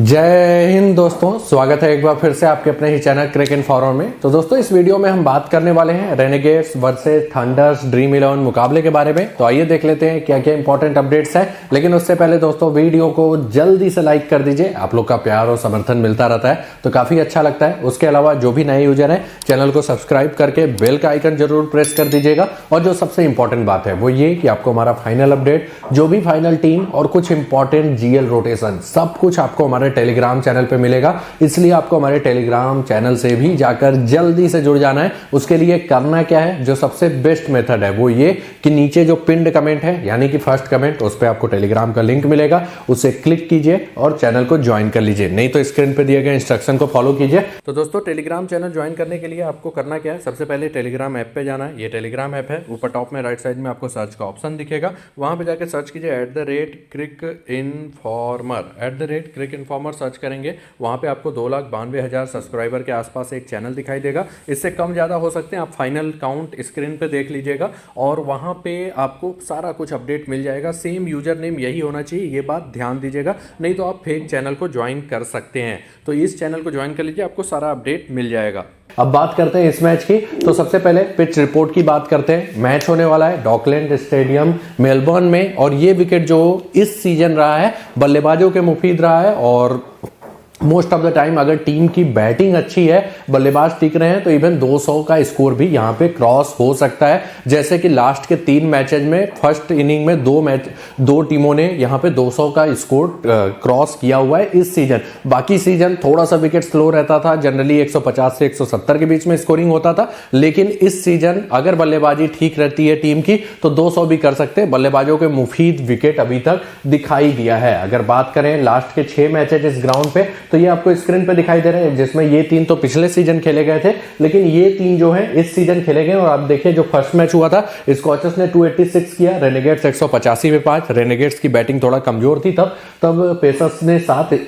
जय हिंद दोस्तों, स्वागत है एक बार फिर से आपके अपने ही चैनल क्रिक इन्फॉर्मर में। तो दोस्तों इस वीडियो में हम बात करने वाले हैं रेनेगेड्स वर्सेस थंडर्स ड्रीम 11 मुकाबले के बारे में। तो आइए देख लेते हैं क्या क्या इंपॉर्टेंट अपडेट्स हैं। लेकिन उससे पहले दोस्तों वीडियो को जल्दी से लाइक कर दीजिए, आप लोग का प्यार और समर्थन मिलता रहता है तो काफी अच्छा लगता है। उसके अलावा जो भी नए यूजर है चैनल को सब्सक्राइब करके बेल का आइकन जरूर प्रेस कर दीजिएगा। और जो सबसे इंपॉर्टेंट बात है वो ये कि आपको हमारा फाइनल अपडेट, जो भी फाइनल टीम और कुछ इंपॉर्टेंट जीएल रोटेशन, सब कुछ आपको हमारे टेलीग्राम चैनल पे मिलेगा। इसलिए आपको हमारे टेलीग्राम चैनल से भी जाकर जल्दी से जुड़ जाना है। उसके लिए करना क्या है, जो सबसे बेस्ट मेथड है वो ये कि नीचे जो पिन्ड कमेंट है यानी कि फर्स्ट कमेंट, उस पर आपको टेलीग्राम का लिंक मिलेगा, उसे क्लिक कीजिए और चैनल को ज्वाइन कर लीजिए। नहीं तो स्क्रीन पे दिए गए इंस्ट्रक्शन को फॉलो कीजिए। तो दोस्तों टेलीग्राम चैनल ज्वाइन करने के लिए आपको करना क्या है, सबसे पहले टेलीग्राम ऐप पे जाना है। ये टेलीग्राम ऐप है, ऊपर टॉप में राइट साइड में आपको सर्च का ऑप्शन दिखेगा, वहां पे जाकर सर्च कीजिए @क्रिक इन्फॉर्मर सर्च करेंगे। वहां पे आपको 2,92,000 सब्सक्राइबर के आसपास एक चैनल दिखाई देगा। इससे कम ज़्यादा हो सकते हैं, आप फाइनल काउंट स्क्रीन पे देख लीजिएगा और वहां पे आपको सारा कुछ अपडेट मिल जाएगा। सेम यूजर नेम यही होना चाहिए, ये बात ध्यान दीजिएगा, नहीं तो आप फेक चैनल को ज्वाइन कर सकते हैं। तो इस चैनल को ज्वाइन कर लीजिए, आपको सारा अपडेट मिल जाएगा। अब बात करते हैं इस मैच की। तो सबसे पहले पिच रिपोर्ट की बात करते हैं। मैच होने वाला है डॉकलैंड स्टेडियम मेलबर्न में और ये विकेट जो इस सीजन रहा है बल्लेबाजों के मुफीद रहा है। और मोस्ट ऑफ द टाइम अगर टीम की बैटिंग अच्छी है, बल्लेबाज टिक रहे हैं, तो इवन 200 का स्कोर भी यहां पे क्रॉस हो सकता है। जैसे कि लास्ट के 3 मैचेज में फर्स्ट इनिंग में दो टीमों ने यहां पे 200 का स्कोर क्रॉस किया हुआ है इस सीजन। बाकी सीजन थोड़ा सा विकेट स्लो रहता था, जनरली 150 से 170 के बीच में स्कोरिंग होता था। लेकिन इस सीजन अगर बल्लेबाजी ठीक रहती है टीम की तो 200 भी कर सकते हैं। बल्लेबाजों के मुफीद विकेट अभी तक दिखाई दिया है। अगर बात करें लास्ट के 6 मैचेज इस ग्राउंड पे, तो ये आपको स्क्रीन पे दिखाई दे रहे हैं, जिसमें ये 3 तो पिछले सीजन खेले गए थे, लेकिन ये 3 जो है इस सीजन खेले गए। और आप देखिए जो फर्स्ट मैच हुआ था, स्कॉचर्स ने 286 किया, रेनेगेड्स 185 पे 5। रेनेगेड्स की बैटिंग थोड़ा कमजोर थी तब पेसर्स ने 7,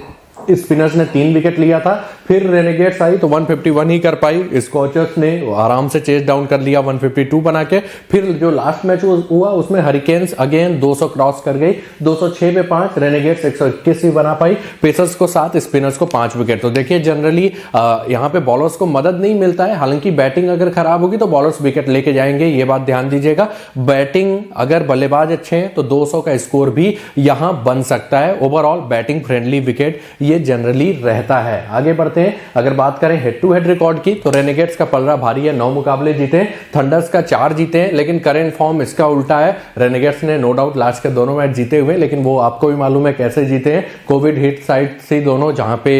स्पिनर्स ने 3 विकेट लिया था। फिर रेनेगेड्स आई तो 151 ही कर पाई, स्कॉचर्स ने आराम से चेस डाउन कर लिया 152 बना के। फिर जो लास्ट मैच हुआ उसमें हरिकेन्स अगेन 200 क्रॉस कर गई, 206 पे 5, रेनेगेड्स 121 ही बना पाई, पेसर्स को 7, स्पिनर्स को 5 विकेट। तो देखिए जनरली यहाँ पे बॉलर्स को मदद नहीं मिलता है। हालांकि बैटिंग अगर खराब होगी तो बॉलर्स विकेट लेके जाएंगे, ये बात ध्यान दीजिएगा। बैटिंग अगर बल्लेबाज अच्छे हैं तो 200 का स्कोर भी यहां बन सकता है। ओवरऑल बैटिंग फ्रेंडली विकेट ये जनरली रहता है। आगे बढ़ते हैं। अगर बात करें हेड टू हेड रिकॉर्ड की, तो रेनेगेड्स का पलड़ा भारी है, 9 मुकाबले जीते हैं, थंडर्स का 4 जीते हैं। लेकिन करंट फॉर्म इसका उल्टा है। रेनेगेड्स ने नो डाउट लास्ट के दोनों मैच जीते हुए, लेकिन वो आपको भी मालूम है कैसे जीते हैं। कोविड हिट साइड से दोनों, जहां पे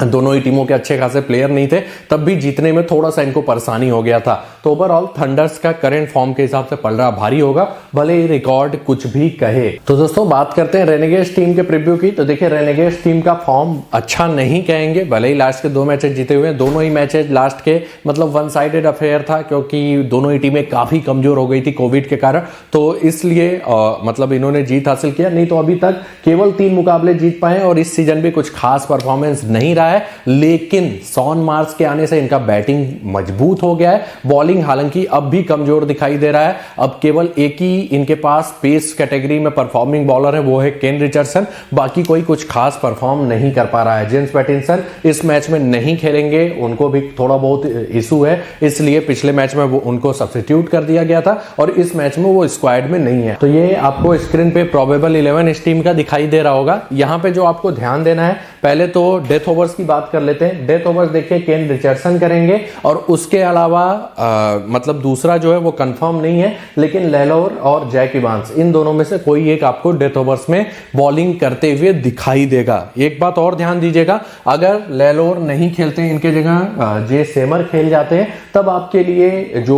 दोनों ही टीमों के अच्छे खासे प्लेयर नहीं थे, तब भी जीतने में थोड़ा सा इनको परेशानी हो गया था। तो ओवरऑल थंडर्स का करंट फॉर्म के हिसाब से पलड़ा भारी होगा, भले ही रिकॉर्ड कुछ भी कहे। तो दोस्तों बात करते हैं रेनेगेड्स टीम के प्रीव्यू की। तो देखिए रेनेगेड्स टीम का फॉर्म अच्छा नहीं कहेंगे, भले ही लास्ट के 2 मैचेस जीते हुए हैं। दोनों ही मैचेस लास्ट के मतलब वन साइडेड अफेयर था, क्योंकि दोनों ही टीमें काफी कमजोर हो गई थी कोविड के कारण। तो इसलिए मतलब इन्होंने जीत हासिल किया, नहीं तो अभी तक केवल 3 मुकाबले जीत पाए और इस सीजन भी कुछ खास परफॉर्मेंस नहीं रहा है। लेकिन सॉन मार्च के आने से इनका बैटिंग मजबूत हो गया है। बॉलिंग हालांकि अब भी कमजोर दिखाई दे रहा है। अब केवल एक ही इनके पास पेस कैटेगरी में परफॉर्मिंग बॉलर है, वो है केन रिचर्डसन। बाकी कोई कुछ खास परफॉर्म नहीं कर पा रहा है। जेम्स पैटिंसन इस मैच में नहीं खेलेंगे, उनको भी थोड़ा बहुत इशू है, इसलिए पिछले मैच में वो उनको सब्स्टिट्यूट कर दिया गया था और इस मैच में वो स्क्वाड में नहीं है। तो ये आपको स्क्रीन पे प्रोबेबल 11 इस टीम का दिखाई दे रहा होगा। यहां पे जो आपको ध्यान देना है, पहले तो डेथ ओवर्स की बात कर लेते हैं। डेथ ओवर्स देखिए केन रिचर्डसन करेंगे और उसके अलावा मतलब दूसरा जो है वो कंफर्म नहीं है, लेकिन लेलोर और जैक इवांस, इन दोनों में से कोई एक आपको डेथ ओवर्स में बॉलिंग करते हुए दिखाई देगा। एक बात और ध्यान दीजिएगा, अगर लेलोर नहीं खेलते हैं, इनके जगह जे सेमर खेल जाते हैं, तब आपके लिए जो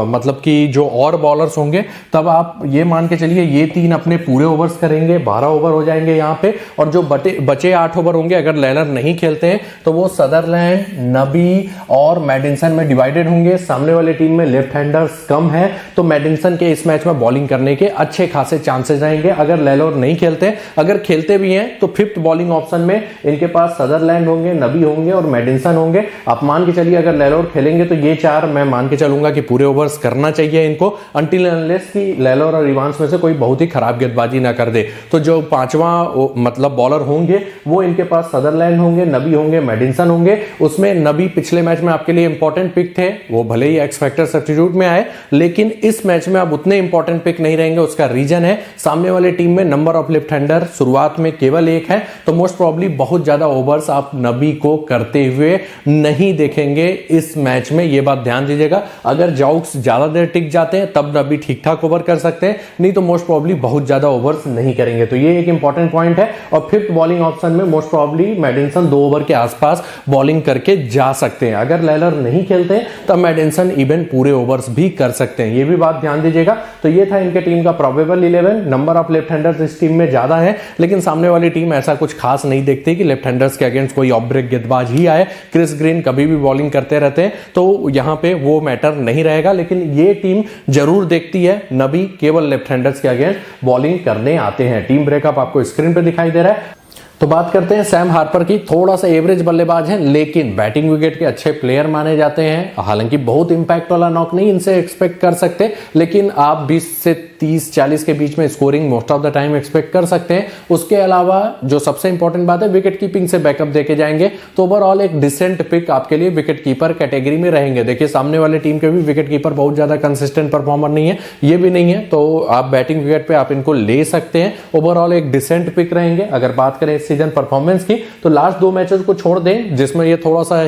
मतलब कि जो और बॉलर्स होंगे, तब आप ये मान के चलिए ये 3 अपने पूरे ओवर्स करेंगे, 12 ओवर हो जाएंगे यहाँ पे। और जो बचे 8 ओवर होंगे, अगर लेलर नहीं खेलते हैं तो वो सदरलैंड, नबी और मैडिसन में डिवाइडेड होंगे। सामने वाली टीम में लेफ्ट हैंडर्स कम है, तो मैडिसन के इस मैच में बॉलिंग करने के अच्छे खासे चांसेस रहेंगे अगर लेलोर नहीं खेलते। अगर खेलते भी हैं तो 5th बॉलिंग ऑप्शन में इनके पास सदरलैंड होंगे, नबी होंगे और मैडिसन होंगे। आप मान के चलिए अगर लेलोर खेलेंगे तो ये 4 मैं मान के चलूंगा कि पूरे ओवर्स करना चाहिए इनको, अंटिल अनलेस कि लेलोर और इवांस में से कोई बहुत ही खराब गेंदबाजी ना कर दे। तो जो 5वां मतलब बॉलर होंगे वो इनके पास पास सदरलैंड होंगे, नबी होंगे, मेडिसन होंगे। उसमें नबी पिछले मैच में आपके लिए इंपॉर्टेंट पिक थे, वो भले ही एक्स फैक्टर सब्स्टिट्यूट में आए, लेकिन इस मैच में अब उतने इंपॉर्टेंट पिक नहीं रहेंगे। उसका रीजन है सामने वाले टीम में नंबर ऑफ लेफ्ट हैंडर शुरुआत में केवल एक है, तो मोस्ट प्रॉब्ली बहुत ज्यादा ओवर्स आप नबी को करते हुए नहीं देखेंगे इस मैच में। ये बात ध्यान दीजिएगा। अगर जाउक्स ज्यादा देर टिक जाते हैं तब नबी ठीक ठाक ओवर कर सकते हैं, नहीं तो मोस्ट प्रॉब्ली बहुत ज्यादा ओवर्स नहीं करेंगे। तो ये एक इंपॉर्टेंट पॉइंट है। और फिफ्थ बॉलिंग ऑप्शन में मोस्ट प्रॉब्ली मेडिसन 2 ओवर के आसपास बॉलिंग करके जा सकते हैं। अगर लैलर नहीं खेलते हैं तब मेडिसन इवन पूरे ओवर्स भी कर सकते हैं, ये भी बात ध्यान दीजिएगा। तो ये था इनके टीम का probable 11। Number of left handers इस टीम में ज्यादा है, लेकिन सामने वाली टीम ऐसा कुछ खास नहीं देखती कि लेफ्ट हैंडर्स के अगेंस्ट कोई ऑफ ब्रेक गेंदबाज ही आए। क्रिस ग्रीन कभी भी बॉलिंग करते रहते हैं, तो यहां पे वो मैटर नहीं रहेगा। लेकिन ये टीम जरूर देखती है नबी केवल लेफ्ट हैंडर्स के अगेंस्ट बॉलिंग करने आते हैं। टीम ब्रेकअप आपको स्क्रीन पे दिखाई दे रहा है। तो बात करते हैं सैम हार्पर की। थोड़ा सा एवरेज बल्लेबाज है, लेकिन बैटिंग विकेट के अच्छे प्लेयर माने जाते हैं। हालांकि बहुत इंपैक्ट वाला नॉक नहीं इनसे एक्सपेक्ट कर सकते, लेकिन आप 20 से 30-40 के बीच में scoring most of the time expect कर सकते हैं। उसके अलावा जो सबसे इंपॉर्टेंट बात है, विकेट कीपिंग से बैकअप देके जाएंगे, तो ओवरऑल एक डिसेंट पिक आपके लिए विकेट कीपर कैटेगरी में रहेंगे। देखिए सामने वाले टीम के भी विकेट कीपर बहुत ज्यादा कंसिस्टेंट परफॉर्मर नहीं है, ये भी नहीं है, तो आप बैटिंग विकेट पे आप इनको ले सकते हैं। ओवरऑल एक डिसेंट पिक रहेंगे। अगर बात करें इस सीजन परफॉर्मेंस की, तो लास्ट 2 मैचेस को छोड़ दें जिसमें ये थोड़ा सा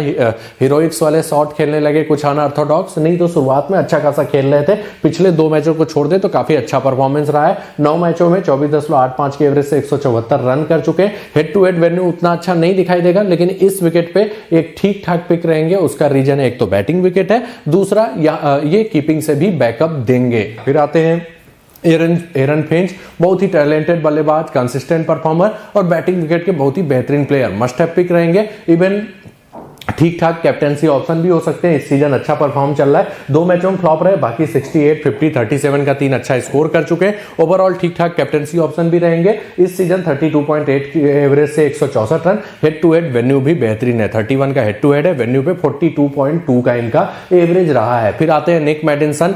हीरोइक्स वाले शॉट खेलने लगे, कुछ अनऑर्थोडॉक्स, नहीं तो शुरुआत में अच्छा खासा खेल रहे थे। पिछले 2 मैचों को छोड़ दें तो काफी अच्छा परफॉर्मेंस रहा है। 9 मैचों में 24.85 के एवरेज से 174 रन कर चुके। हेड टू हेड वेन्यू उतना अच्छा नहीं दिखाई देगा, लेकिन इस विकेट पे एक ठीक ठाक पिक रहेंगे। उसका रीजन है, एक तो बैटिंग विकेट है, दूसरा ये कीपिंग से भी बैकअप देंगे। फिर आते हैं एरन फिंच, बहुत ही टैलेंटेड बल्लेबाज, कंसिस्टेंट परफॉर्मर और बैटिंग विकेट के बहुत ही बेहतरीन प्लेयर, मस्ट हैव पिक रहेंगे। इवन ठीक ठाक कैप्टेंसी ऑप्शन भी हो सकते हैं। इस सीजन अच्छा परफॉर्म चल रहा है, 2 मैचों में फ्लॉप रहे, बाकी 68, 50, 37 का 3 अच्छा स्कोर कर चुके हैं। ओवरऑल ठीक ठाक कैप्टेंसी ऑप्शन भी रहेंगे। इस सीजन 32.8 की एवरेज से 164 run, head to head venue भी बेहतरीन है, 31 का हेड टू हेड है, वेन्यू पे 42.2 का इनका एवरेज रहा है। फिर आते हैं निक मेडिसन,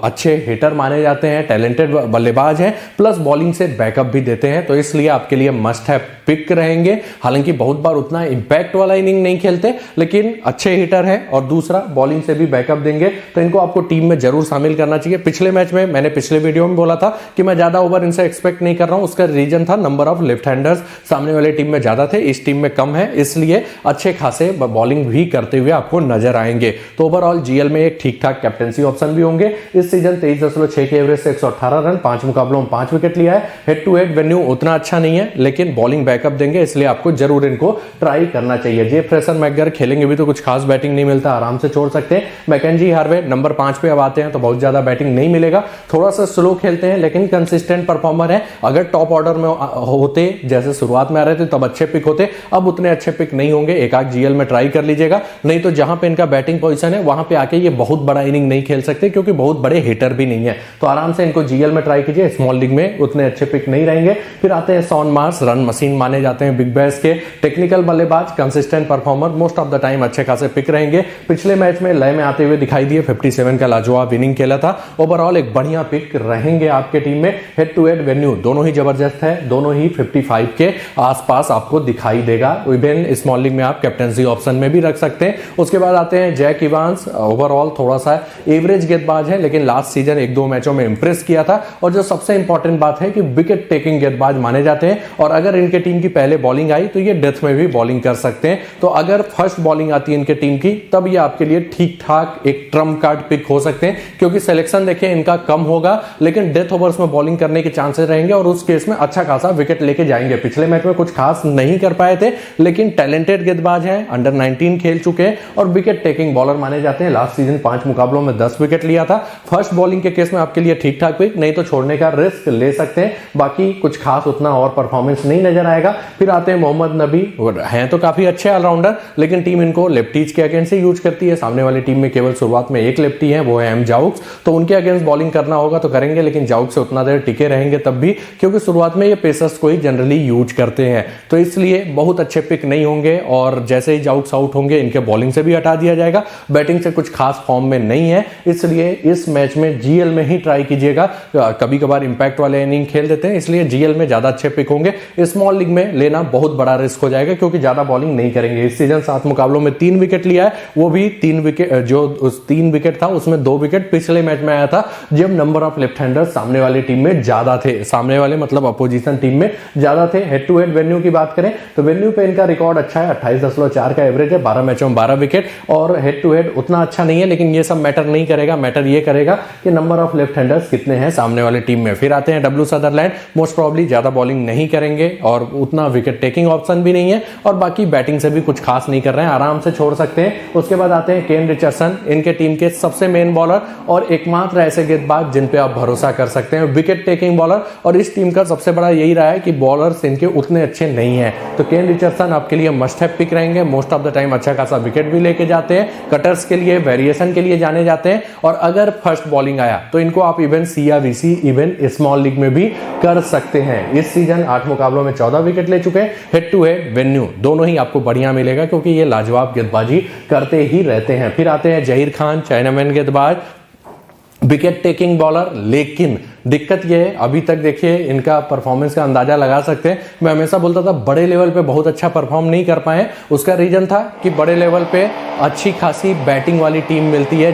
अच्छे हिटर माने जाते हैं, टैलेंटेड बल्लेबाज हैं, प्लस बॉलिंग से बैकअप भी देते हैं, तो इसलिए आपके लिए मस्ट हैव पिक रहेंगे। हालांकि बहुत बार उतना इंपैक्ट वाला इनिंग नहीं खेलते, लेकिन अच्छे हिटर है और दूसरा बॉलिंग से भी बैकअप देंगे, तो इनको आपको टीम में जरूर शामिल करना चाहिए। पिछले मैच में मैंने पिछले वीडियो में बोला था कि मैं ज्यादा ओवर इनसे एक्सपेक्ट नहीं कर रहा हूं। उसका रीजन था नंबर ऑफ लेफ्ट हैंडर्स सामने वाले टीम में ज्यादा थे, इस टीम में कम है, इसलिए अच्छे खासे बॉलिंग भी करते हुए आपको नजर आएंगे। तो ओवरऑल जीएल में एक ठीक ठाक कैप्टेंसी ऑप्शन भी होंगे। इस सीजन 23.6 के एवरेज से 118 रन, 5 मुकाबलों में 5 विकेट लिया है। हेड टू हेड वेन्यू उतना अच्छा नहीं है, लेकिन बॉलिंग बैकअप देंगे, इसलिए आपको जरूर इनको ट्राई करना चाहिए। जे फ्रेसर मैकगर खेलेंगे भी तो कुछ खास बैटिंग नहीं मिलता, आराम से छोड़ सकते हैं। मैकेंजी हार्वे नंबर 5 पे अब आते हैं, तो बहुत ज्यादा बैटिंग नहीं मिलेगा, थोड़ा सा स्लो खेलते हैं, लेकिन कंसिस्टेंट परफॉर्मर है। अगर टॉप ऑर्डर में होते, जैसे शुरुआत में आ रहे थे, तब अच्छे पिक होते, अब उतने अच्छे पिक नहीं होंगे। एक आध जीएल में ट्राई कर लीजिएगा, नहीं तो जहां पे इनका बैटिंग पोजीशन है वहां पे आके ये बहुत बड़ा इनिंग नहीं खेल सकते, क्योंकि बहुत बड़े हिटर भी नहीं है। तो आराम से इनको जीएल में ट्राई कीजिए, स्मॉल लीग में उतने अच्छे पिक नहीं रहेंगे। फिर आते हैं शॉन मार्श, रन मशीन माने जाते हैं बिग बैश के, टेक्निकल बल्लेबाज, consistent performer, most of the time अच्छे खासे पिक रहेंगे। पिछले मैच में लय में आते हुए दिखाई दिए, 57 का लाजवाब इनिंग खेला था। ओवरऑल एक बढ़िया पिक रहेंगे आपके टीम में। हेड टू हेड वेन्यू दोनों ही जबरदस्त है, दोनों ही 55 के आसपास आपको दिखाई देगा। इवन स्मॉल लीग में आप कैप्टेंसी ऑप्शन में भी रख सकते हैं। उसके बाद आते हैं जैक इवांस, ओवरऑल थोड़ा सा एवरेज गेंदबाज है, लेकिन लास्ट सीजन 1-2 मैचों में इंप्रेस किया था। और जो सबसे इंपॉर्टेंट बात है कि विकेट टेकिंग गेंदबाज माने जाते हैं, और अगर इनके टीम की पहले बॉलिंग आई तो ये डेथ में भी बॉलिंग कर सकते हैं। तो अगर फर्स्ट बॉलिंग आती है इनके टीम की, तब ये आपके लिए ठीक ठाक एक ट्रम्प कार्ड पिक हो सकते हैं, क्योंकि सिलेक्शन देखिए इनका कम होगा, लेकिन डेथ ओवर्स में बॉलिंग करने के चांसेस रहेंगे, और उस केस में अच्छा खासा विकेट लेके जाएंगे। पिछले मैच में कुछ खास नहीं कर पाए थे, लेकिन टैलेंटेड गेंदबाज हैं, अंडर 19 खेल चुके हैं और विकेट टेकिंग बॉलर माने जाते हैं। लास्ट सीजन 5 मुकाबलों में 10 विकेट लिया था। फर्स्ट बॉलिंग के केस में आपके लिए ठीक ठाक पिक, नहीं तो छोड़ने का रिस्क ले सकते हैं। बाकी कुछ खास उतना और परफॉर्मेंस नहीं नजर आएगा। फिर आते हैं मोहम्मद नबी, हैं तो काफी अच्छे ऑलराउंडर, लेकिन टीम इनको लेफ्टीज के अगेंस्ट से यूज करती है। सामने वाली टीम में केवल शुरुआत में एक लेफ्टी है, वो है एम जाउक्स, तो उनके अगेंस्ट बॉलिंग करना होगा तो करेंगे, लेकिन जाउक्स से उतना देर टिके रहेंगे तब भी, क्योंकि शुरुआत में ये पेसर्स को ही जनरली यूज करते हैं। तो इसलिए बहुत अच्छे पिक नहीं होंगे, और जैसे ही जाउक्स आउट होंगे इनके बॉलिंग से भी हटा दिया जाएगा। बैटिंग से कुछ खास फॉर्म में नहीं है, इसलिए इस मैच में जीएल में ही ट्राई कीजिएगा। कभी कभार इंपैक्ट वाले इनिंग खेल देते हैं, इसलिए जीएल में ज्यादा अच्छे पिक होंगे। स्मॉल लीग में लेना बहुत बड़ा रिस्क हो जाएगा, क्योंकि ज्यादा बॉलिंग नहीं करेंगे। इस सीजन 7 मुकाबलों में 3 विकेट लिया है, वो भी 3 विकेट, जो उस 3 विकेट था उसमें 2 विकेट पिछले मैच में आया था, जब नंबर ऑफ लेफ्ट हैंडर्स सामने वाली टीम में ज्यादा थे, सामने वाले मतलब अपोजिशन टीम में ज्यादा थे। हेड टू हेड वेन्यू की बात करें तो वेन्यू पे इनका रिकॉर्ड अच्छा है, 28.4 का एवरेज है, 12 मैचों में 12 विकेट, और हेड टू हेड उतना अच्छा नहीं है, लेकिन ये सब मैटर नहीं करेगा। मैटर ये करेगा कि नंबर ऑफ लेफ्ट हैंडर्स कितने हैं सामने वाले टीम में। फिर आते हैं डब्ल्यू सदरलैंड, मोस्ट प्रोबेबली ज्यादा बॉलिंग नहीं करेंगे और उतना विकेट टेकिंग ऑप्शन भी नहीं है, और बाकी बैटिंग से भी कुछ खास नहीं कर रहे हैं, आराम से छोड़ सकते हैं। उसके बाद आते हैं केन रिचर्डसन, इनके टीम के सबसे मेन बॉलर और एकमात्र ऐसे गेंदबाज जिन पे आप भरोसा कर सकते हैं, विकेट टेकिंग बॉलर। और इस टीम का सबसे बड़ा यही रहा है कि बॉलर्स इनके उतने अच्छे नहीं है, तो केन रिचर्डसन आपके लिए मस्ट हैव पिक रहेंगे। मोस्ट ऑफ द टाइम अच्छा खासा विकेट भी लेके जाते हैं, कटर्स के लिए, वेरिएशन के लिए जाने जाते हैं, और अगर फर्स्ट बॉलिंग आया तो इनको आप इवन सी या वीसी इवन स्मॉल लीग में भी कर सकते हैं। इस सीजन 8 मुकाबलों में 14 विकेट ले चुके हैं। हेड टू हेड वेन्यू दोनों ही आपको बढ़िया मिलेगा, क्योंकि ये लाजवाब गेंदबाजी करते ही रहते हैं। फिर आते हैं जहीर खान, चाइनामैन गेंदबाज, विकेट टेकिंग बॉलर, लेकिन दिक्कत यह है, अभी तक देखिए इनका परफॉर्मेंस का अंदाजा लगा सकते हैं। मैं हमेशा बोलता था बड़े लेवल पे बहुत अच्छा परफॉर्म नहीं कर पाए, उसका रीजन था कि बड़े लेवल पे अच्छी खासी बैटिंग वाली टीम मिलती है,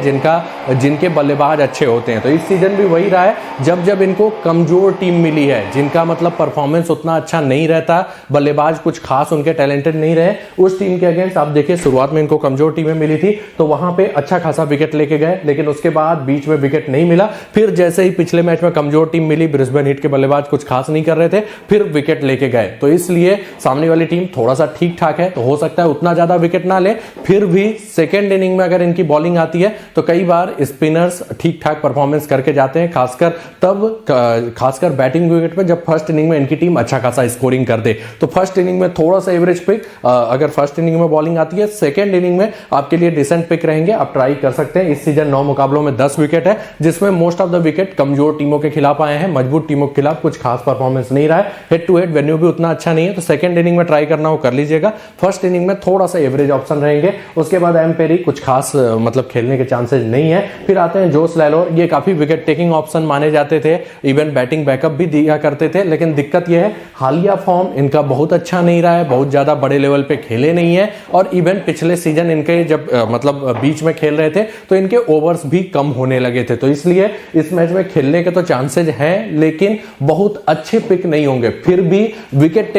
जिनके बल्लेबाज अच्छे होते हैं। तो इस सीजन भी वही रहा है, जब इनको कमजोर टीम मिली है, जिनका मतलब परफॉर्मेंस उतना अच्छा नहीं रहता, बल्लेबाज कुछ खास उनके टैलेंटेड नहीं रहे, उस टीम के अगेंस्ट आप देखिए शुरुआत में इनको कमजोर टीमें मिली थी, तो वहां पे अच्छा खासा विकेट लेके गए, लेकिन उसके बाद बीच में विकेट नहीं मिला। फिर जैसे ही पिछले मैच में कमजोर टीम मिली, ब्रिस्बेन हिट के बल्लेबाज कुछ खास नहीं कर रहे थे, फिर विकेट लेके गए। तो इसलिए सामने वाली टीम थोड़ा सा ठीक ठाक है, तो हो सकता है उतना ज्यादा विकेट ना ले, फिर भी सेकेंड इनिंग में अगर इनकी बॉलिंग आती है तो कई बार स्पिनर्स ठीक ठाक परफॉर्मेंस करके जाते हैं, खासकर बैटिंग विकेट पे, जब फर्स्ट इनिंग में इनकी टीम अच्छा खासा स्कोरिंग कर दे। तो फर्स्ट इनिंग में थोड़ा सा एवरेज पिक, अगर फर्स्ट इनिंग में बॉलिंग आती है, सेकेंड इनिंग में आपके लिए डिसेंट पिक रहेंगे, आप ट्राई कर सकते हैं। इस सीजन 9 मुकाबलों में 10 विकेट है, जिसमें मोस्ट ऑफ द विकेट कमजोर टीमों के खिलाफ आए हैं, मजबूत टीमों के खिलाफ कुछ खास परफॉर्मेंस नहीं रहा है। हेड टू हेड वेन्यू भी उतना अच्छा नहीं है, तो सेकंड इनिंग में ट्राई करना हो कर लीजिएगा। फर्स्ट इनिंग में थोड़ा सा एवरेज ऑप्शन रहेंगे, उसके बाद एम पेरी कुछ खास मतलब खेलने के चांसेस नहीं है। फिर आते हैं जोस लैलोर, ये काफी विकेट टेकिंग ऑप्शन माने जाते थे, इवन बैटिंग बैकअप भी दिया करते थे, लेकिन दिक्कत यह है हालिया फॉर्म इनका बहुत अच्छा नहीं रहा है, बहुत ज्यादा बड़े लेवल पे खेले नहीं है, और इवन पिछले सीजन इनके जब मतलब बीच में खेल रहे थे तो इनके ओवर्स भी कम होने लगे थे। तो इसलिए इस मैच में खेलने के तो चांसेस हैं, लेकिन बहुत अच्छे पिक नहीं होंगे। फिर भी विकेट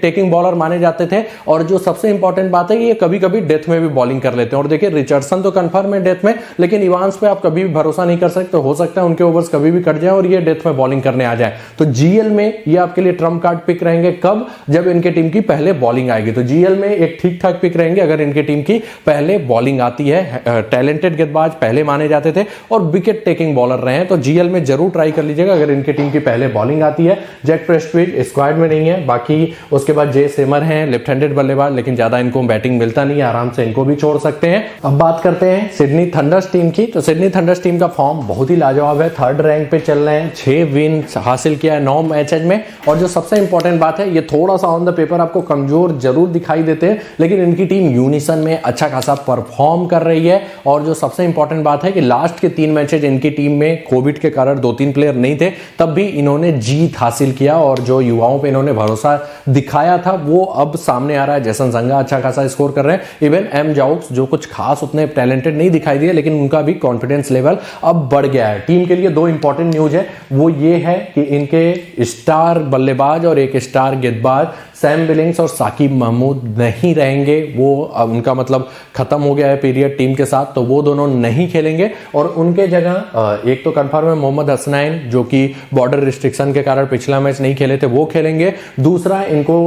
टेकिंग बॉलर माने जाते थे, और जो सबसे इंपॉर्टेंट बात है कि ये कभी कभी डेथ में भी बॉलिंग कर लेते हैं। और देखिए रिचर्डसन तो कंफर्म है डेथ में, लेकिन इवांस पे आप कभी भी भरोसा नहीं कर सकते, हो सकता है उनके ओवर्स कभी भी कट जाए और ये डेथ में बॉलिंग करने आ जाए। तो जीएल में ये आपके लिए ट्रम्प कार्ड पिक रहेंगे, कब? जब इनके टीम की पहले बॉलिंग आएगी। तो जीएल में एक ठीक ठाक पिक रहेंगे अगर इनकी टीम की पहले बॉलिंग आती है। टैलेंटेड गेंदबाज पहले माने जाते थे और विकेट टेकिंग बॉलर रहे हैं, तो जीएल में जरूर ट्राई कर लीजिएगा अगर इनकी टीम की पहले बॉलिंग आती है। जैक प्रेस्टविक स्क्वाड में नहीं है, बाकी उसके बाद जे सेमर हैं लेफ्ट हैंडेड बल्लेबाज, लेकिन ज्यादा इनको बैटिंग मिलता नहीं है, आराम से इनको भी छोड़ सकते हैं। अब बात करते हैं सिडनी थंडर्स टीम की। तो सिडनी थंडर्स टीम का फॉर्म बहुत ही लाजवाब है, 3rd रैंक पे चल रहे हैं, 6 विन हासिल किया है 9 मैचेज में। और जो सबसे इंपॉर्टेंट बात है, ये थोड़ा सा ऑन द पेपर आपको कमजोर जरूर दिखाई देते हैं, लेकिन इनकी टीम यूनिसन में अच्छा खासा परफॉर्म कर रही है। और जो सबसे इंपॉर्टेंट बात है कि लास्ट के 3 मैचेज इनकी टीम में कोविड के कारण 2-3 प्लेयर नहीं थे, तब भी इन्होंने जीत हासिल किया, और जो युवाओं पे इन्होंने भरोसा दिखाया था वो अब सामने आ रहा है। जैसन संगा अच्छा खासा स्कोर कर रहे हैं, इवन एम जाउक्स जो कुछ खास उतने टैलेंटेड नहीं दिखाई दिए, लेकिन उनका भी कॉन्फिडेंस लेवल अब बढ़ गया है। टीम के लिए 2 इंपॉर्टेंट न्यूज है, वो ये है कि इनके स्टार बल्लेबाज और एक स्टार गेंदबाज सैम बिलिंग्स और साकिब महमूद नहीं रहेंगे, वो उनका मतलब खत्म हो गया है पीरियड टीम के साथ, तो वो दोनों नहीं खेलेंगे। और उनके जगह एक तो कंफर्म है मोहम्मद हसनैन, जो कि बॉर्डर रिस्ट्रिक्शन के कारण पिछला मैच नहीं खेले थे, वो खेलेंगे। दूसरा इनको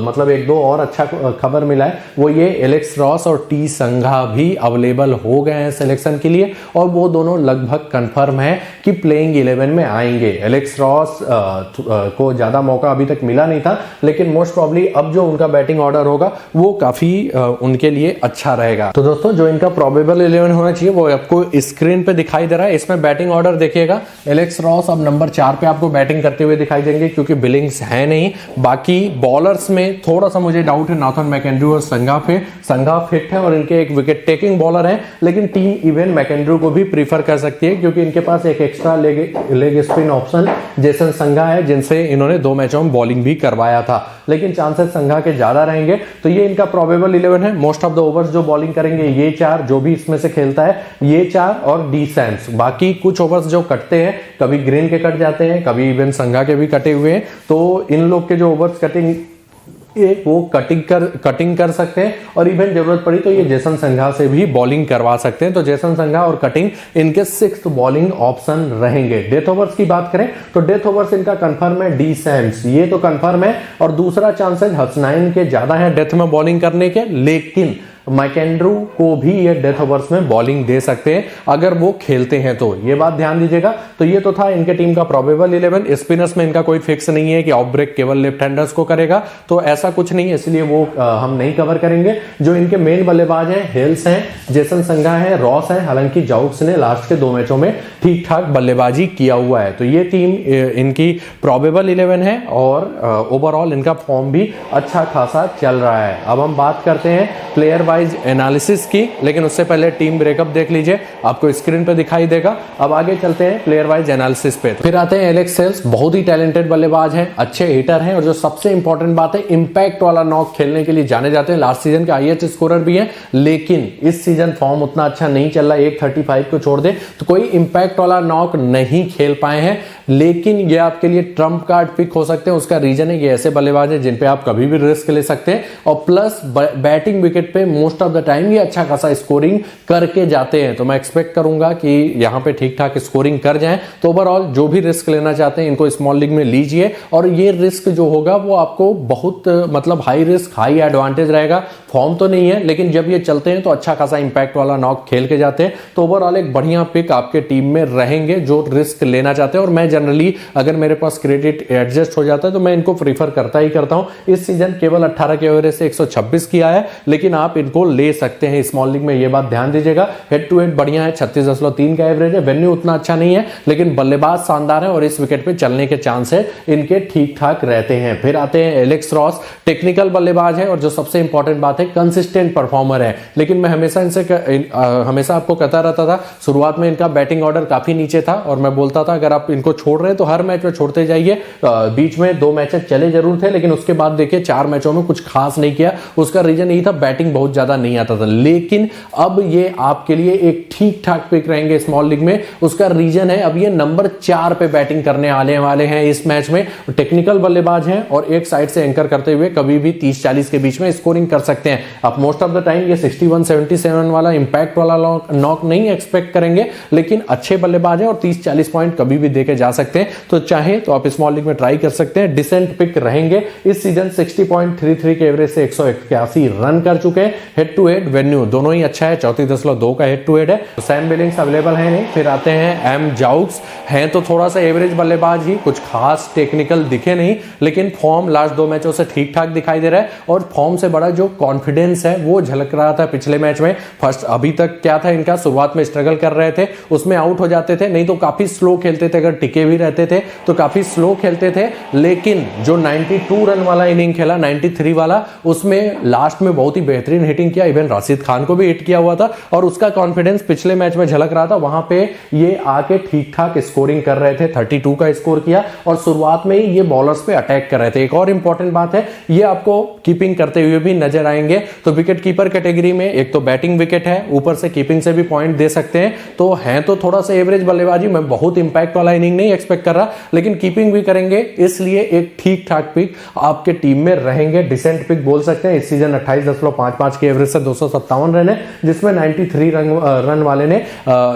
मतलब 1-2 और अच्छा खबर मिला है, वो ये एलेक्स रॉस और टी संघा भी अवेलेबल हो गए हैं सिलेक्शन के लिए, और वो दोनों लगभग कंफर्म है कि प्लेइंग 11 में आएंगे। एलेक्स रॉस को ज्यादा मौका अभी तक मिला नहीं था, लेकिन मोस्ट प्रॉब्ली अब जो उनका बैटिंग ऑर्डर होगा वो काफी उनके लिए अच्छा रहेगा। तो दोस्तों जो इनका प्रोबेबल 11 होना चाहिए वो आपको स्क्रीन पे दिखाई दे रहा है। इसमें बैटिंग ऑर्डर देखिएगा, एलेक्स रॉस अब नंबर 4 पे आपको बैटिंग करते हुए दिखाई देंगे क्योंकि बिलिंग्स है नहीं। बाकी बॉलर्स में थोड़ा सा मुझे डाउट है नाथन मैकेंड्रू और संघा पे। संघा फिट है और इनके एक विकेट टेकिंग बॉलर है, लेकिन टीम इवन मैकेंड्रू को भी प्रीफर कर सकती है क्योंकि इनके पास एक extra leg spin option Jason संघा है, जिनसे इन्होंने 2 मैचों में बॉलिंग भी करवाया था, लेकिन चांसेस संघा के ज्यादा रहेंगे। तो ये इनका प्रोबेबल 11 है। मोस्ट ऑफ द ओवर्स जो बॉलिंग करेंगे ये 4, जो भी इसमें से खेलता है ये 4 और डी सैम्स। बाकी कुछ ओवर्स जो कटते हैं, कभी ग्रीन के कट जाते हैं, कभी इवन संघा के भी कटे हुए हैं, तो इन लोग के जो ओवर्स कटिंग वो कटिंग कर सकते हैं और इवन जरूरत पड़ी तो ये जेसन संघा से भी बॉलिंग करवा सकते हैं। तो जेसन संघा और कटिंग इनके 6th बॉलिंग ऑप्शन रहेंगे। डेथ ओवर्स की बात करें तो डेथ ओवर्स इनका कंफर्म है डी सैम्स, ये तो कंफर्म है, और दूसरा चांसेस हसनैन के ज्यादा है डेथ में बॉलिंग करने के, लेकिन मैकेंड्रू को भी ये डेथ ओवर्स में बॉलिंग दे सकते हैं अगर वो खेलते हैं तो, ये बात ध्यान दीजिएगा। तो ये तो था इनके टीम का प्रोबेबल 11। स्पिनर्स में इनका कोई फिक्स नहीं है कि ऑफ ब्रेक केवल लेफ्ट हैंडर्स को करेगा, तो ऐसा कुछ नहीं है, इसलिए वो हम नहीं कवर करेंगे। जो इनके मेन बल्लेबाज हैं, हेल्स हैं, जेसन संघा है, रॉस है, हालांकि जाउक्स ने लास्ट के 2 मैचों में ठीक ठाक बल्लेबाजी किया हुआ है। तो ये टीम इनकी प्रोबेबल 11 है और ओवरऑल इनका फॉर्म भी अच्छा खासा चल रहा है। अब हम बात करते हैं प्लेयर वाइज एनालिसिस की, लेकिन उससे पहले टीम ब्रेकअप देख लीजिए, आपको स्क्रीन पे दिखाई देगा। अब आगे चलते हैं प्लेयर वाइज एनालिसिस पे। फिर आते हैं एलेक्स सेल्स, बहुत ही टैलेंटेड बल्लेबाज हैं, अच्छे हिटर हैं, और जो सबसे इंपॉर्टेंट बात है इंपैक्ट वाला नॉक खेलने के लिए जाने जाते हैं। लास्ट सीजन के हाईएस्ट स्कोरर भी हैं, लेकिन इस सीजन फॉर्म उतना अच्छा नहीं चल रहा। 135 को छोड़ दे तो कोई इंपैक्ट वाला नॉक नहीं खेल पाए हैं, लेकिन ये आपके लिए ट्रम्प कार्ड पिक हो सकते हैं। उसका रीजन है ये ऐसे बल्लेबाज है जिन पे आप कभी भी रिस्क ले सकते हैं, और प्लस बैटिंग विकेट पे मोस्ट ऑफ द टाइम ये अच्छा खासा स्कोरिंग करके जाते हैं। तो मैं एक्सपेक्ट करूंगा कि यहां पे ठीक ठाक स्कोरिंग कर जाएं। तो ओवरऑल जो भी रिस्क लेना चाहते हैं इनको स्मॉल लीग में लीजिए, और ये रिस्क जो होगा वो आपको बहुत मतलब हाई रिस्क हाई एडवांटेज रहेगा। फॉर्म तो नहीं है, लेकिन जब ये चलते हैं तो अच्छा खासा इंपैक्ट वाला नॉक खेल के जाते हैं। तो ओवरऑल एक बढ़िया पिक आपके टीम में रहेंगे जो रिस्क लेना चाहते हैं। और मैं जनरली अगर मेरे पास क्रेडिट एडजस्ट हो जाता है तो मैं इनको प्रीफर करता ही करता हूं। इस सीजन केवल 18 के एवरेज से 126 किया है, लेकिन आप इनको ले सकते हैं स्मॉल लीग में, ये बात ध्यान दीजिएगा। हेड टू हेड बढ़िया है, 36.3 का एवरेज है। वेन्यू उतना अच्छा नहीं है, लेकिन बल्लेबाज शानदार है और इस विकेट पे चलने के चांस है इनके ठीक ठाक रहते हैं। फिर आते हैं एलेक्स रॉस, टेक्निकल बल्लेबाज है और जो सबसे इंपॉर्टेंट बात है कंसिस्टेंट परफॉर्मर है। लेकिन मैं हमेशा आपको कहता रहता था, शुरुआत में इनका बैटिंग ऑर्डर काफी नीचे था और मैं बोलता था अगर आप इनको छोड़ रहे हैं तो हर मैच में छोड़ते जाइए। बीच में 2 मैचेस चले जरूर थे, लेकिन उसके बाद देखिए 4 मैचों में कुछ खास नहीं किया। उसका रीजन यही था बैटिंग बहुत ज्यादा नहीं आता था, लेकिन अब ये आपके लिए एक ठीक ठाक पिक रहेंगे स्मॉल लीग में। उसका रीजन है अब ये नंबर 4 पे बैटिंग करने आने वाले हैं इस मैच में। टेक्निकल बल्लेबाज हैं और एक साइड से एंकर करते हुए कभी भी 30-40 के बीच में स्कोरिंग कर सकते हैं। आप मोस्ट ऑफ द टाइम ये 61-77 वाला इंपैक्ट वाला नॉक नहीं एक्सपेक्ट करेंगे, लेकिन अच्छे बल्लेबाज हैं और 30-40 पॉइंट कभी भी देके जा सकते हैं। तो चाहे तो आप स्मॉल लीग में ट्राई कर सकते हैं। डिसेंट पिक रहेंगे। इस सीजन 60.33 के एवरेज से 181 रन कर चुके हैं। हेड टू हेड वेन्यू दोनों ही अच्छा है, 34.2 का हेड टू हेड है। तो सैम बिलिंग्स अवेलेबल है नहीं। फिर आते हैं एम जाउक्स, हैं तो थोड़ा सा एवरेज बल्लेबाज ही, कुछ खास टेक्निकल दिखे नहीं, लेकिन फॉर्म लास्ट 2 मैचों से ठीक ठाक दिखाई दे रहा है और फॉर्म से बड़ा जो कॉन्फिडेंस है वो झलक रहा था पिछले मैच में। फर्स्ट अभी तक क्या था इनका, शुरुआत में स्ट्रगल कर रहे थे, उसमें आउट हो जाते थे, नहीं तो काफी स्लो खेलते थे। अगर टिके भी रहते थे तो काफी स्लो खेलते थे, लेकिन जो 92 रन वाला इनिंग खेला, 93 वाला, उसमें लास्ट में बहुत ही बेहतरीन हिटिंग किया। इवन राशिद खान को भी हिट किया हुआ था और उसका कॉन्फिडेंस पिछले मैच में झलक रहा था। वहां पे ये आके ठीक ठाक स्कोरिंग कर रहे थे, 32 का स्कोर किया और शुरुआत में ही ये बॉलर्स पे अटैक कर रहे थे। एक और इंपॉर्टेंट बात है, ये आपको कीपिंग करते हुए भी नजर आएंगे। तो विकेट कीपर कैटेगरी में एक तो बैटिंग विकेट है, ऊपर से कीपिंग से भी पॉइंट दे सकते हैं। तो है तो थोड़ा सा एवरेज बल्लेबाजी, मैं बहुत इंपैक्ट वाला इनिंग नहीं एक्सपेक्ट कर रहा, लेकिन कीपिंग भी करेंगे, इसलिए एक ठीक ठाक पिक आपके टीम में रहेंगे। डिसेंट पिक बोल सकते हैं। इस सीजन 28.55 के एवरेज से 257 रन है, जिसमें 93 रन वाले ने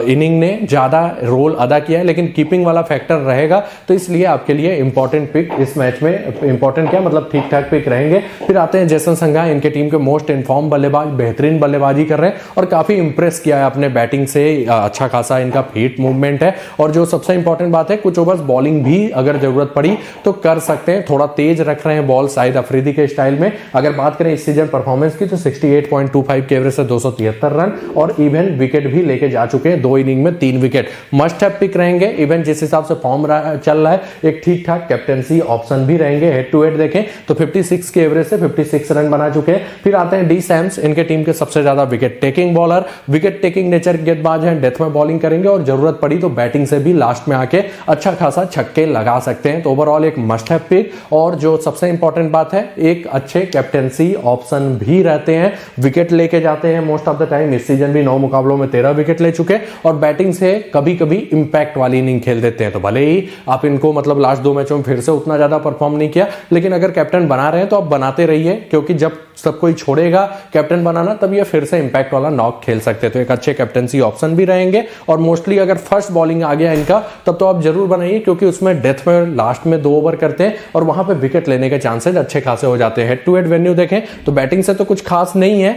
इनिंग ने ज़्यादा रोल अदा किया है, लेकिन कीपिंग वाला फैक्टर रहेगा, तो इसलिए आपके लिए इंपॉर्टेंट पिक इस मैच में, इंपॉर्टेंट क्या मतलब ठीक ठाक पिक रहेंगे। फिर आते हैं जेसन संघा, इनके टीम के मोस्ट इनफॉर्म बल्लेबाज, बेहतरीन बल्लेबाजी कर रहे हैं और काफी इंप्रेस किया है अपने बैटिंग से, अच्छा खासा इनका फीट मूवमेंट है। और जो सबसे इंपॉर्टेंट बात है, कुछ ओवर्स बॉलिंग भी अगर जरूरत पड़ी तो कर सकते हैं, थोड़ा तेज रख रहे हैं बॉल शाहिद अफरीदी के स्टाइल में। अगर बात करें इस सीजन परफॉर्मेंस की तो 68.25 के एवरेज से 273 रन और इवन विकेट भी लेके जा चुके हैं, 2 इनिंग में 3 विकेट। मस्ट हैव पिक रहेंगे, इवन जिस हिसाब से फॉर्म चल रहा है एक ठीक ठाक कैप्टेंसी ऑप्शन भी रहेंगे। हेड टू हेड देखें तो 56 के एवरेज से 56 रन बना चुके हैं। फिर आते हैं डी सैम्स, इनके टीम के सबसे ज्यादा wicket taking bowler, wicket taking nature के गेंदबाज हैं, डेथ में बॉलिंग करेंगे और जरूरत पड़ी तो बैटिंग से भी लास्ट में आके अच्छा खासा छक्के लगा सकते हैं। तो ओवरऑल एक मस्ट हैव पिक, और जो सबसे इंपॉर्टेंट बात है एक अच्छे कैप्टेंसी ऑप्शन भी रहते हैं, विकेट लेके जाते हैं मोस्ट ऑफ द टाइम। इस सीजन भी 9 मुकाबलों में 13 विकेट ले चुके और बैटिंग से कभी कभी इंपैक्ट वाली इनिंग खेल देते हैं। तो भले ही आप इनको मतलब लास्ट 2 मैचों में फिर से उतना ज्यादा परफॉर्म नहीं किया, लेकिन अगर कैप्टन बना रहे हैं तो आप बनाते रहिए, क्योंकि जब सब कोई छोड़ेगा कैप्टन बनाना तब ये फिर से इंपैक्ट वाला नॉक खेल सकते हैं। तो एक अच्छे कैप्टेंसी ऑप्शन भी रहेंगे, और मोस्टली अगर फर्स्ट बॉलिंग आ गया इनका तब तो आप जरूर बनाइए, क्योंकि उसमें डेथ में लास्ट में 2 ओवर करते हैं और वहां पे विकेट लेने के चांसेस अच्छे खासे हो जाते हैं। हेड टू हेड वेन्यू देखें तो बैटिंग से तो कुछ खास नहीं है,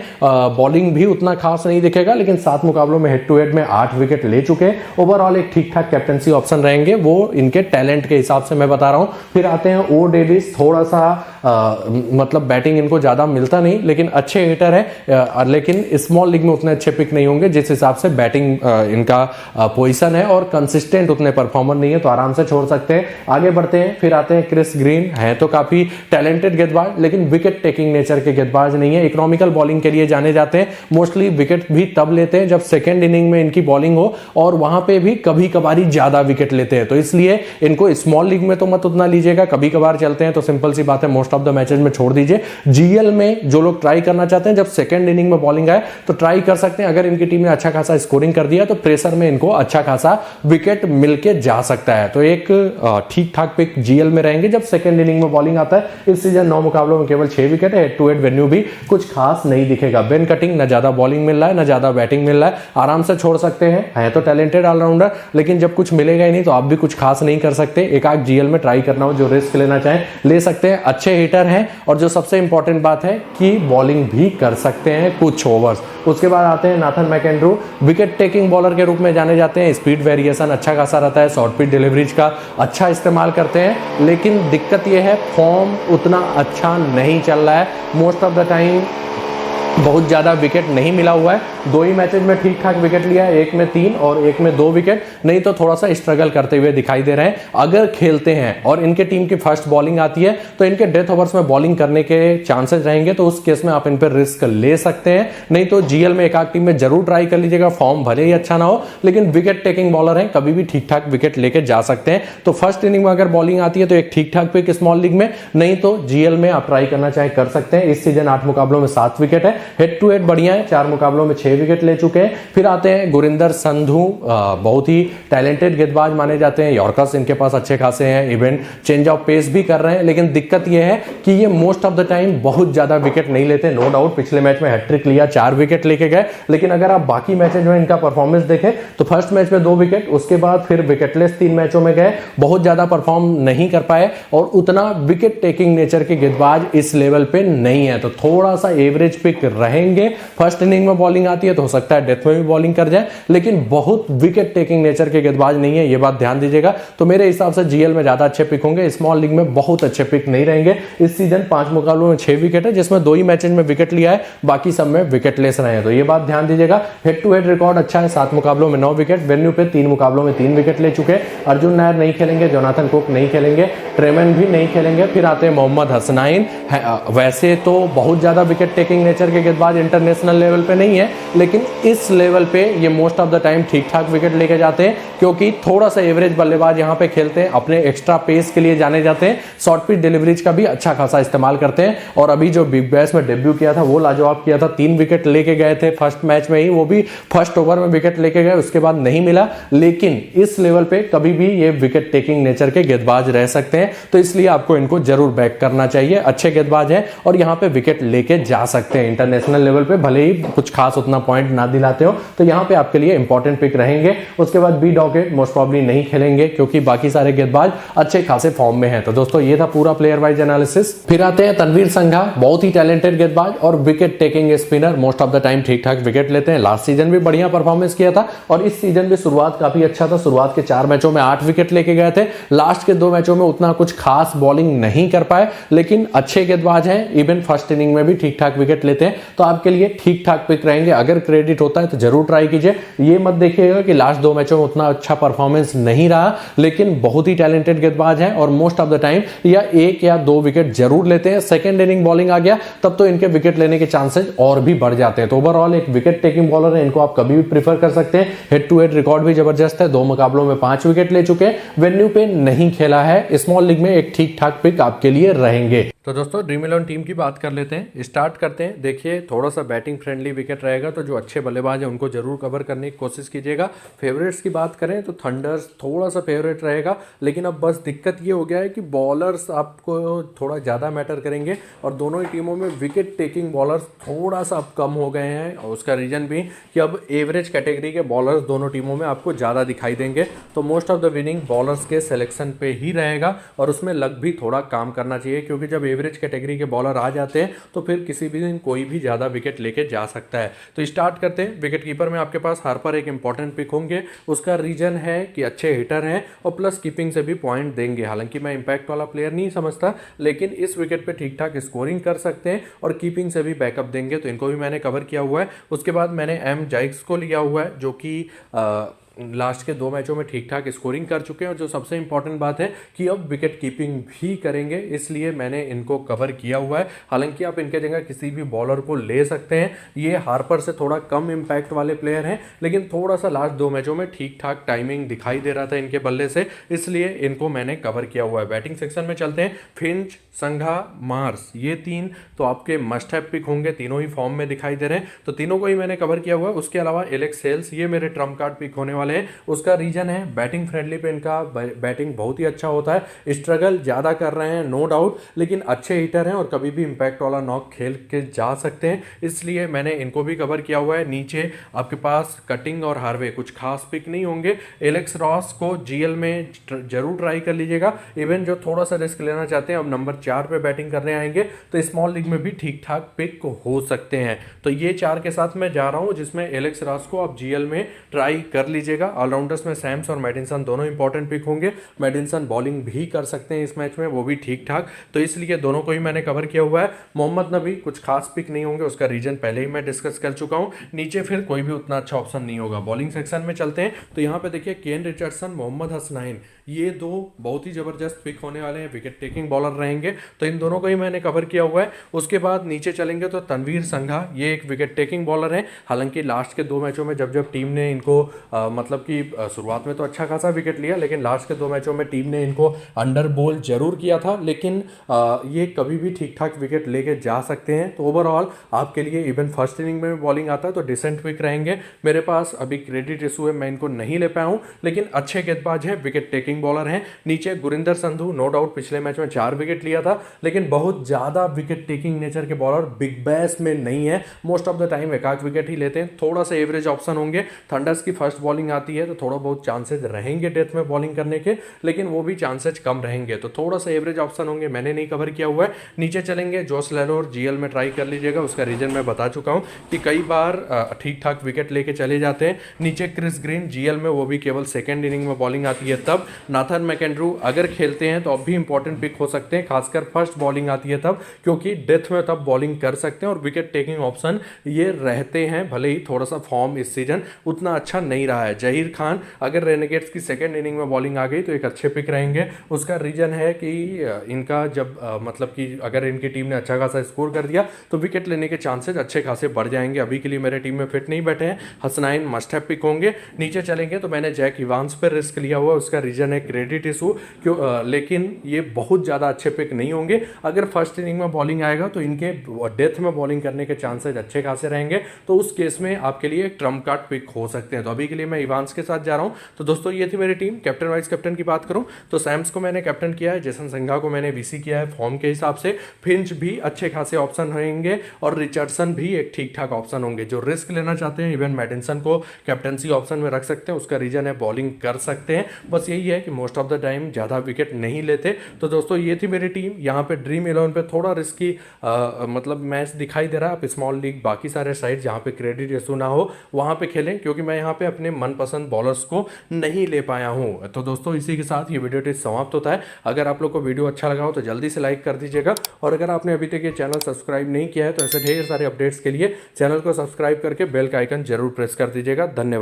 बॉलिंग भी उतना खास नहीं दिखेगा, लेकिन 7 मुकाबलों में हेड टू हेड में 8 विकेट ले चुके हैं। ओवरऑल एक ठीक ठाक कैप्टेंसी ऑप्शन रहेंगे, वो इनके टैलेंट के हिसाब से मैं बता रहा हूं। फिर आते हैं ओ डेविस, थोड़ा सा मतलब बैटिंग इनको ज्यादा मिलता नहीं, लेकिन अच्छे हिटर है, लेकिन स्मॉल लीग में उतने अच्छे पिक नहीं होंगे जिस हिसाब से बैटिंग इनका पोजीशन है, और कंसिस्टेंट उतने परफॉर्मर नहीं है, तो आराम से छोड़ सकते हैं। आगे बढ़ते हैं, फिर आते हैं क्रिस ग्रीन, है तो काफी टैलेंटेड गेंदबाज, लेकिन विकेट टेकिंग नेचर के गेंदबाज नहीं है, इकोनॉमिकल बॉलिंग के लिए जाने जाते हैं। मोस्टली विकेट भी तब लेते हैं जब सेकेंड इनिंग में इनकी बॉलिंग हो, और वहां पे भी कभी कभार ज्यादा विकेट लेते हैं, तो इसलिए इनको स्मॉल लीग में तो मत उतना लीजिएगा, कभी कभार चलते हैं तो सिंपल सी बात है मोस्ट ऑफ द मैचेस में छोड़ दीजिए। जीएल में जो लोग ट्राई करना चाहते हैं जब सेकंड इनिंग में बॉलिंग आए तो ट्राई कर सकते हैं, अगर इनकी टीम ने अच्छा खासा स्कोरिंग कर दिया तो प्रेशर में इनको अच्छा खासा विकेट मिलके जा सकता है। तो एक ठीक ठाक पिक जीएल में रहेंगे जब सेकंड इनिंग में बॉलिंग आता है। इस सीजन 9 मुकाबलों में केवल 6 विकेट है, हेड टू हेड वेन्यू भी कुछ खास नहीं दिखेगा। बेन कटिंग, ना ज्यादा बॉलिंग मिल रहा है ना ज्यादा बैटिंग मिल रहा है, आराम से छोड़ सकते हैं, है तो टैलेंटेड ऑलराउंडर, लेकिन जब कुछ मिलेगा ही नहीं तो आप भी कुछ खास नहीं कर सकते। एक आध जीएल में ट्राई करना हो, जो रिस्क लेना चाहें ले सकते हैं, अच्छे हिटर हैं, और जो सबसे इंपॉर्टेंट बात है कि बॉलिंग भी कर सकते हैं कुछ ओवर्स। उसके बाद आते हैं Nathan McAndrew, wicket taking bowler के रूप में जाने जाते हैं, स्पीड वेरिएशन अच्छा खासा रहता है, शॉर्ट पिच डिलीवरीज का अच्छा इस्तेमाल करते हैं, लेकिन दिक्कत यह है फॉर्म उतना अच्छा नहीं चल रहा है, मोस्ट ऑफ द टाइम बहुत ज़्यादा विकेट नहीं मिला हुआ है। 2 ही मैचेज में ठीक ठाक विकेट लिया है, एक में 3 और एक में 2 विकेट, नहीं तो थोड़ा सा स्ट्रगल करते हुए दिखाई दे रहे हैं। अगर खेलते हैं और इनके टीम की फर्स्ट बॉलिंग आती है तो इनके डेथ ओवर्स में बॉलिंग करने के चांसेस रहेंगे, तो उस केस में आप इन पर रिस्क ले सकते हैं। नहीं तो जीएल में एक आध टीम में जरूर ट्राई कर लीजिएगा, फॉर्म भले ही अच्छा ना हो लेकिन विकेट टेकिंग बॉलर है, कभी भी ठीक ठाक विकेट लेके जा सकते हैं। तो फर्स्ट इनिंग में अगर बॉलिंग आती है तो एक ठीक ठाक पिक स्मॉल लीग में, नहीं तो जीएल में आप ट्राई करना चाहे कर सकते हैं। इस सीजन 8 मुकाबलों में 7 विकेट है, हेड टू हेड बढ़िया है, 4 मुकाबलों में 6 विकेट ले चुके हैं। फिर आते हैं गुरिंदर संधू, बहुत ही टैलेंटेड गेंदबाज माने जाते हैं, यॉर्कर्स इनके पास अच्छे खासे हैं, इवन चेंज ऑफ पेस भी कर रहे हैं, लेकिन दिक्कत यह है कि ये मोस्ट ऑफ द टाइम बहुत ज्यादा विकेट नहीं लेते। नो डाउट पिछले मैच में हैट्रिक लिया, 4 विकेट लेके गए, लेकिन अगर आप बाकी मैचेज में इनका परफॉर्मेंस देखें तो फर्स्ट मैच में 2 विकेट, उसके बाद फिर विकेटलेस 3 मैचों में गए, बहुत ज्यादा परफॉर्म नहीं कर पाए, और उतना विकेट टेकिंग नेचर के गेंदबाज इस लेवल पे नहीं है। तो थोड़ा सा एवरेज पिक रहेंगे। फर्स्ट इनिंग में बॉलिंग आती है तो हो सकता है डेथ में भी बॉलिंग कर जाए, लेकिन बहुत विकेट टेकिंग नेचर के गेंदबाज नहीं है, ये बात ध्यान दीजिएगा। तो मेरे हिसाब से जीएल में ज्यादा अच्छे पिक होंगे, स्मॉल लीग में बहुत अच्छे पिक नहीं रहेंगे। इस सीजन 5 मुकाबलों में 6 विकेट है, जिसमें 2 ही मैचेज में विकेट लिया है, बाकी सब में विकेट लेस रहे हैं, तो ये बात ध्यान दीजिएगा। हेड टू हेड रिकॉर्ड अच्छा है, 7 मुकाबलों में 9 विकेट, वेन्यू पे 3 मुकाबलों में 3 विकेट ले चुके। अर्जुन नायर नहीं खेलेंगे, जोनाथन कुक नहीं खेलेंगे, ट्रेमन भी नहीं खेलेंगे। फिर आते हैं मोहम्मद हसनैन, वैसे तो बहुत ज्यादा विकेट टेकिंग नेचर के गेंदबाज इंटरनेशनल लेवल पे नहीं है, लेकिन इस लेवल पे ये मोस्ट ऑफ द टाइम ठीक ठाक विकेट लेके जाते हैं, क्योंकि थोड़ा सा एवरेज बल्लेबाज यहां पे खेलते हैं, अपने एक्स्ट्रा पेस के लिए जाने जाते हैं, शॉर्ट पिच डिलीवरीज का भी अच्छा खासा इस्तेमाल करते हैं। और अभी जो बिग बैश में डेब्यू किया था वो लाजवाब किया था, 3 विकेट लेके गए थे फर्स्ट मैच में ही, वो भी फर्स्ट ओवर में विकेट लेके गए, उसके बाद नहीं मिला। लेकिन इस लेवल पे कभी भी ये विकेट टेकिंग नेचर के गेंदबाज रह सकते हैं, तो इसलिए आपको इनको जरूर बैक करना चाहिए। अच्छे गेंदबाज हैं और यहाँ पे विकेट लेके जा सकते हैं। इंटरनेशनल लेवल पे, भले ही कुछ खास उतना पॉइंट ना दिलाते हो, तो यहाँ पे आपके लिए इंपॉर्टेंट पिक रहेंगे। उसके बाद बी डॉकेट मोस्ट प्रॉब्ली नहीं खेलेंगे क्योंकि बाकी सारे गेंदबाज अच्छे खासे फॉर्म में हैं। तो दोस्तों ये था पूरा प्लेयर वाइज एनालिसिस। फिर आते हैं तनवीर संघा, बहुत ही टैलेंटेड गेंदबाज और wicket taking spinner, most of the time ठीक ठाक विकेट लेते हैं। लास्ट सीजन भी बढ़िया परफॉर्मेंस किया था और इस सीजन भी शुरुआत काफी अच्छा था। शुरुआत के 4 मैचों में 8 विकेट लेके गए थे। लास्ट के 2 मैचों में उतना कुछ खास बॉलिंग नहीं कर पाए, लेकिन अच्छे गेंदबाज हैं। इवन फर्स्ट इनिंग में भी ठीक ठाक विकेट लेते हैं, तो आपके लिए ठीक ठाक पिक रहेंगे। अगर क्रेडिट होता है तो जरूर ट्राई कीजिए। ये मत देखिएगा कि लास्ट 2 मैचों में उतना अच्छा परफॉर्मेंस नहीं रहा, लेकिन बहुत ही टैलेंटेड गेंदबाज हैं और मोस्ट ऑफ द टाइम या 1 या 2 विकेट जरूर लेते हैं। सेकंड इनिंग बॉलिंग आ गया तब तो इनके विकेट लेने के चांसेस और भी बढ़ जाते हैं। तो ओवरऑल एक विकेट टेकिंग बॉलर है, इनको आप कभी भी प्रीफर कर सकते हैं। हेड टू हेड रिकॉर्ड भी जबरदस्त है, 2 मुकाबलों में 5 विकेट ले चुके हैं। वेन्यू पे नहीं खेला है, स्मॉल लीग में एक ठीक ठाक पिक आपके लिए रहेंगे। तो दोस्तों ड्रीम 11 टीम की बात कर लेते हैं, स्टार्ट करते हैं। देखिए थोड़ा सा बैटिंग फ्रेंडली विकेट रहेगा, तो जो अच्छे बल्लेबाज हैं उनको जरूर कवर करने की कोशिश कीजिएगा। फेवरेट्स की बात करें तो थंडर्स थोड़ा सा फेवरेट रहेगा, लेकिन अब बस दिक्कत ये हो गया है कि बॉलर्स आपको थोड़ा ज़्यादा मैटर करेंगे और दोनों ही टीमों में विकेट टेकिंग बॉलर्स थोड़ा सा अब कम हो गए हैं। और उसका रीज़न भी कि अब एवरेज कैटेगरी के बॉलर्स दोनों टीमों में आपको ज़्यादा दिखाई देंगे, तो most of the winning bowlers के सिलेक्शन पे ही रहेगा और उसमें लक भी थोड़ा काम करना चाहिए, क्योंकि जब एवरेज कैटेगरी के बॉलर आ जाते हैं तो फिर किसी भी दिन कोई भी ज़्यादा विकेट लेके जा सकता है। तो स्टार्ट करते हैं। विकेट कीपर में आपके पास हार्पर एक इंपॉर्टेंट पिक होंगे। उसका रीजन है कि अच्छे हिटर हैं और प्लस कीपिंग से भी पॉइंट देंगे। हालांकि मैं इंपैक्ट वाला प्लेयर नहीं समझता, लेकिन इस विकेट पे ठीक ठाक स्कोरिंग कर सकते हैं और कीपिंग से भी बैकअप देंगे, तो इनको भी मैंने कवर किया हुआ है। उसके बाद मैंने एम जाइक्स को लिया हुआ है, जो कि लास्ट के 2 मैचों में ठीक ठाक स्कोरिंग कर चुके हैं और जो सबसे इंपॉर्टेंट बात है कि अब विकेट कीपिंग भी करेंगे, इसलिए मैंने इनको कवर किया हुआ है। हालांकि आप इनके जगह किसी भी बॉलर को ले सकते हैं। ये हार्पर से थोड़ा कम इम्पैक्ट वाले प्लेयर हैं, लेकिन थोड़ा सा लास्ट 2 मैचों में ठीक ठाक टाइमिंग दिखाई दे रहा था इनके बल्ले से, इसलिए इनको मैंने कवर किया हुआ है। बैटिंग सेक्शन में चलते हैं। फिंच, संघा, मार्स, ये 3 तो आपके मस्ट हैव पिक होंगे, तीनों ही फॉर्म में दिखाई दे रहे हैं, तो तीनों को ही मैंने कवर किया हुआ है। उसके अलावा एलेक्स हेल्स, ये मेरे ट्रम्प कार्ड पिक होने वाले हैं। उसका रीजन है बैटिंग फ्रेंडली पे इनका बैटिंग बहुत ही अच्छा होता है। स्ट्रगल ज़्यादा कर रहे हैं नो डाउट, लेकिन अच्छे हिटर हैं और कभी भी इंपैक्ट वाला नॉक खेल के जा सकते हैं, इसलिए मैंने इनको भी कवर किया हुआ है। नीचे आपके पास कटिंग और हार्वे कुछ खास पिक नहीं होंगे। एलेक्स रॉस को जीएल में जरूर ट्राई कर लीजिएगा। इवन जो थोड़ा सा रिस्क लेना चाहते हैं, अब नंबर 4 पे बैटिंग करने आएंगे, तो स्मॉल लीग में भी ठीक ठाक पिक हो सकते हैं। तो ये 4 के साथ मैं जा रहा हूं, जिसमें एलेक्स रॉस को आप जीएल में ट्राई कर लीजिएगा। ऑलराउंडर्स में सैम्स और मेडिसन दोनों इंपॉर्टेंट पिक होंगे। मेडिसन बॉलिंग भी कर सकते हैं इस मैच में, वो भी ठीक ठाक, तो इसलिए दोनों को ही मैंने कवर किया हुआ है। मोहम्मद नबी कुछ खास पिक नहीं होंगे, उसका रीजन पहले ही मैं डिस्कस कर चुका हूं। नीचे फिर कोई भी उतना अच्छा ऑप्शन नहीं होगा। बॉलिंग सेक्शन में चलते हैं, तो यहाँ पे देखिए केन रिचर्डसन, मोहम्मद हसनैन, ये 2 बहुत ही जबरदस्त पिक होने वाले हैं, विकेट टेकिंग बॉलर रहेंगे, तो इन दोनों को ही मैंने कवर किया हुआ है। उसके बाद नीचे चलेंगे तो तनवीर संघा, ये एक विकेट टेकिंग बॉलर है। हालांकि लास्ट के 2 मैचों में जब टीम ने इनको मतलब कि शुरुआत में तो अच्छा खासा विकेट लिया, लेकिन लास्ट के 2 मैचों में टीम ने इनको अंडर बोल जरूर किया था, लेकिन ये कभी भी ठीक ठाक विकेट लेके जा सकते हैं। तो ओवरऑल आपके लिए इवन फर्स्ट इनिंग में बॉलिंग आता है तो डिसेंट पिक रहेंगे। मेरे पास अभी क्रेडिट इशू है, मैं इनको नहीं ले पाया हूं, लेकिन अच्छे गेंदबाज हैं, विकेट टेकिंग बॉलर हैं। नीचे गुरिंदर संधू, नो डाउट पिछले मैच में 4 विकेट लिया था, लेकिन बहुत ज्यादा विकेट टेकिंग नेचर के बॉलर बिग बैश में नहीं है। मोस्ट ऑफ द टाइम एकाक विकेट ही लेते हैं, थोड़ा सा एवरेज ऑप्शन होंगे। थंडर्स की फर्स्ट बॉलिंग आती है तो थोड़ा बहुत चांसेस रहेंगे डेथ में बॉलिंग करने के, लेकिन वो भी चांसेस कम रहेंगे, तो थोड़ा सा एवरेज ऑप्शन होंगे, मैंने नहीं कवर किया हुआ है। नीचे चलेंगे, जोस लेलोर जीएल में ट्राई कर लीजिएगा, उसका रीजन मैं बता चुका हूं कि कई बार ठीक ठाक विकेट लेके चले जाते हैं। नीचे क्रिस ग्रीन जीएल में, वो भी केवल सेकंड इनिंग में बॉलिंग आती है तब। नाथन मैकेंड्रू अगर खेलते हैं तो अब भी इंपॉर्टेंट पिक हो सकते हैं, खासकर फर्स्ट बॉलिंग आती है तब, क्योंकि डेथ में तब बॉलिंग कर सकते हैं और विकेट टेकिंग ऑप्शन ये रहते हैं, भले ही थोड़ा सा फॉर्म इस सीजन उतना अच्छा नहीं रहा है। जहीर खान, अगर रेनेगेट्स की सेकंड इनिंग में बॉलिंग आ गई तो एक अच्छे पिक रहेंगे। उसका रीजन है कि इनका जब मतलब कि अगर इनकी टीम ने अच्छा खासा स्कोर कर दिया तो विकेट लेने के चांसेस अच्छे खासे बढ़ जाएंगे। अभी के लिए मेरे टीम में फिट नहीं बैठे हैं। हसनैन मस्ट हैव पिक होंगे। नीचे चलेंगे तो मैंने जैक इवांस पर रिस्क लिया हुआ, उसका रीजन है क्रेडिट इशू, क्यों लेकिन ये बहुत ज़्यादा अच्छे पिक नहीं होंगे। अगर फर्स्ट इनिंग में बॉलिंग आएगा तो इनके डेथ में बॉलिंग करने के चांसेस अच्छे खासे रहेंगे, तो उस केस में आपके लिए एक ट्रम्प कार्ड पिक हो सकते हैं। तो अभी के लिए मैं निवांश के साथ जा रहा हूँ। तो दोस्तों ये थी मेरी टीम। कैप्टन वाइस कैप्टन की बात करूँ तो सैम्स को मैंने कैप्टन किया है, जेसन संघा को मैंने वीसी किया है फॉर्म के हिसाब से, फिंच भी अच्छे खासे ऑप्शन होंगे और रिचर्डसन भी एक ठीक ठाक ऑप्शन होंगे। जो रिस्क लेना चाहते हैं इवन मैडिसन को कैप्टनसी ऑप्शन में रख सकते हैं, उसका रीजन है बॉलिंग कर सकते हैं, बस यही है कि मोस्ट ऑफ द टाइम ज़्यादा विकेट नहीं लेते। तो दोस्तों ये थी मेरी टीम। यहाँ पे ड्रीम 11 पे थोड़ा रिस्की मतलब मैच दिखाई दे रहा है। आप स्मॉल लीग बाकी सारे साइड जहाँ पे क्रेडिट इशू ना हो वहाँ पे खेलें, क्योंकि मैं यहाँ पे अपने मनपसंद बॉलर्स को नहीं ले पाया हूँ। तो दोस्तों इसी के साथ ये वीडियो टिप समाप्त होता है। अगर आप लोग को वीडियो अच्छा लगा हो तो जल्दी से लाइक कर दीजिएगा, और अगर आपने अभी तक ये चैनल सब्सक्राइब नहीं किया है तो ऐसे ढेर सारे अपडेट्स के लिए चैनल को सब्सक्राइब करके बेल का आइकन जरूर प्रेस कर दीजिएगा। धन्यवाद।